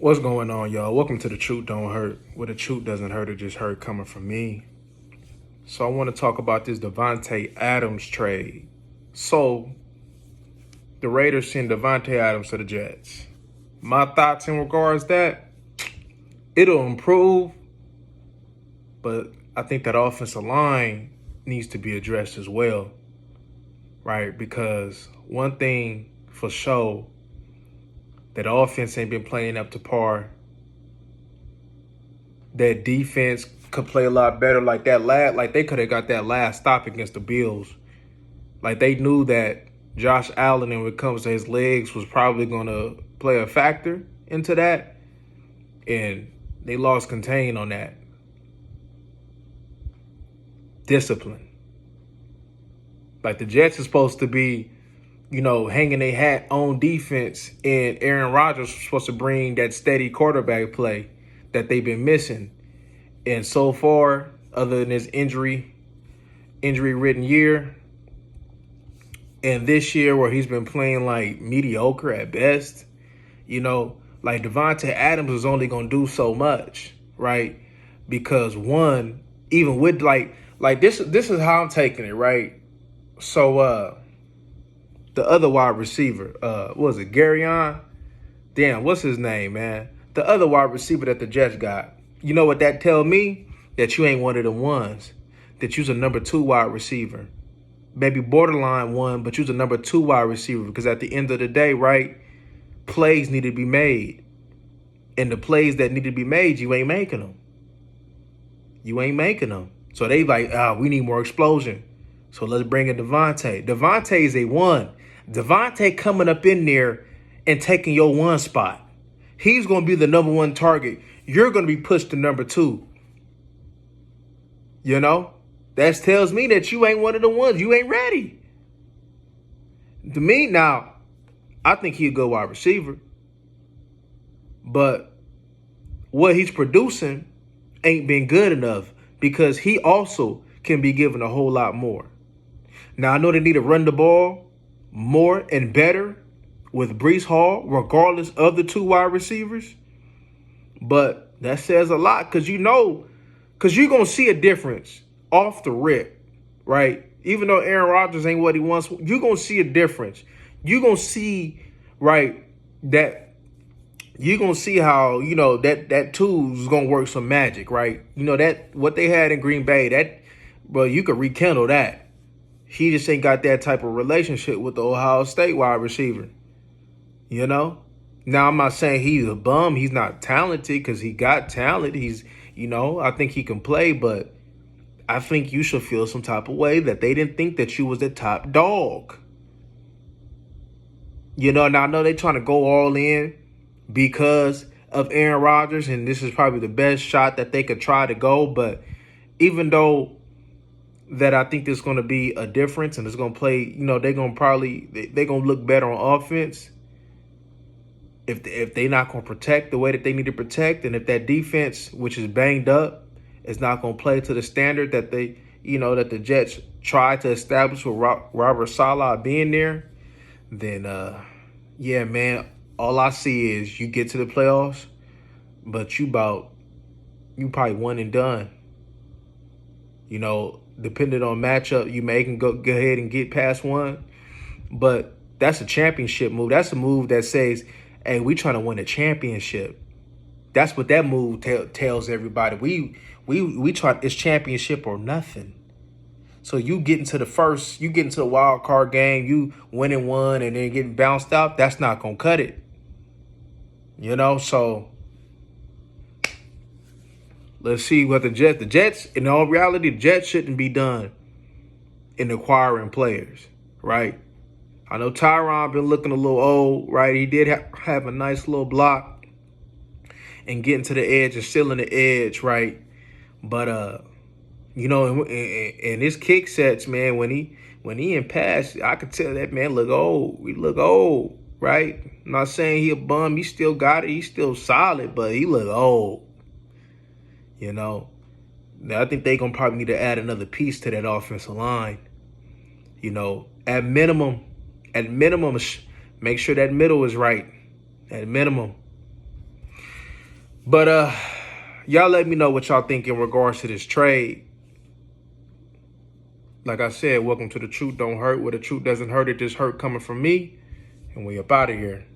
What's going on, y'all? Welcome to The Truth Don't Hurt. Where the truth doesn't hurt, it just hurt coming from me. So I want to talk about this Devante Adams trade. So the Raiders send Devante Adams to the Jets. My thoughts in regards to that, it'll improve, but I think that offensive line needs to be addressed as well, right? Because one thing for sure, that offense ain't been playing up to par. That defense could play a lot better. Like they could have got that last stop against the Bills. Like they knew that Josh Allen, and when it comes to his legs, was probably gonna play a factor into that. And they lost contain on that. Discipline. Like the Jets are supposed to be, hanging their hat on defense, and Aaron Rodgers was supposed to bring that steady quarterback play that they've been missing. And so far, other than his injury-ridden year, and this year where he's been playing like mediocre at best, like Devante Adams is only gonna do so much, right? Because one, even with like this is how I'm taking it, right? So the other wide receiver, what was it, Garyon? Damn, what's his name, man? The other wide receiver that the Jets got. You know what that tell me? That you ain't one of them ones. That you's a number 2 wide receiver. Maybe borderline one, but you's a number 2 wide receiver. Because at the end of the day, right, plays need to be made. And the plays that need to be made, you ain't making them. You ain't making them. So they like, we need more explosion. So let's bring in Devante. Devante is a 1. Devante coming up in there and taking your 1 spot. He's going to be the number 1 target. You're going to be pushed to number 2. That tells me that you ain't one of the ones. You ain't ready. To me, now, I think he'll go wide receiver. But what he's producing ain't been good enough because he also can be given a whole lot more. Now, I know they need to run the ball more and better with Breece Hall, regardless of the 2 wide receivers. But that says a lot because you're going to see a difference off the rip, right? Even though Aaron Rodgers ain't what he wants, you're going to see a difference. You're going to see, right, that you're going to see how, that tool is going to work some magic, right? That what they had in Green Bay, that, bro, you could rekindle that. He just ain't got that type of relationship with the Ohio State wide receiver. Now, I'm not saying he's a bum. He's not talented because he got talent. He's, I think he can play, but I think you should feel some type of way that they didn't think that you was the top dog. Now I know they're trying to go all in because of Aaron Rodgers, and this is probably the best shot that they could try to go. But even though that I think there's going to be a difference and it's going to play, they're going to look better on offense. If they're not going to protect the way that they need to protect, and if that defense, which is banged up, is not going to play to the standard that that the Jets tried to establish with Robert Saleh being there, then yeah, man, all I see is you get to the playoffs, but you probably one and done. Depending on matchup, you may can go ahead and get past one, but that's a championship move. That's a move that says, hey, we trying to win a championship. That's what that move tells everybody. We try, it's championship or nothing. So you get into the wild card game, you winning one and then getting bounced out, that's not gonna cut it. So let's see what the Jets, in all reality, the Jets shouldn't be done in acquiring players, right? I know Tyron been looking a little old, right? He did have a nice little block and getting to the edge and stealing the edge, right? But in his kick sets, man, when he in pass, I could tell that man look old. He look old, right? I'm not saying he a bum. He still got it. He's still solid, but he look old. Now, I think they gonna probably need to add another piece to that offensive line. At minimum, make sure that middle is right. At minimum. But y'all let me know what y'all think in regards to this trade. Like I said, welcome to The Truth Don't Hurt. Where the truth doesn't hurt, it just hurt coming from me. And we up out of here.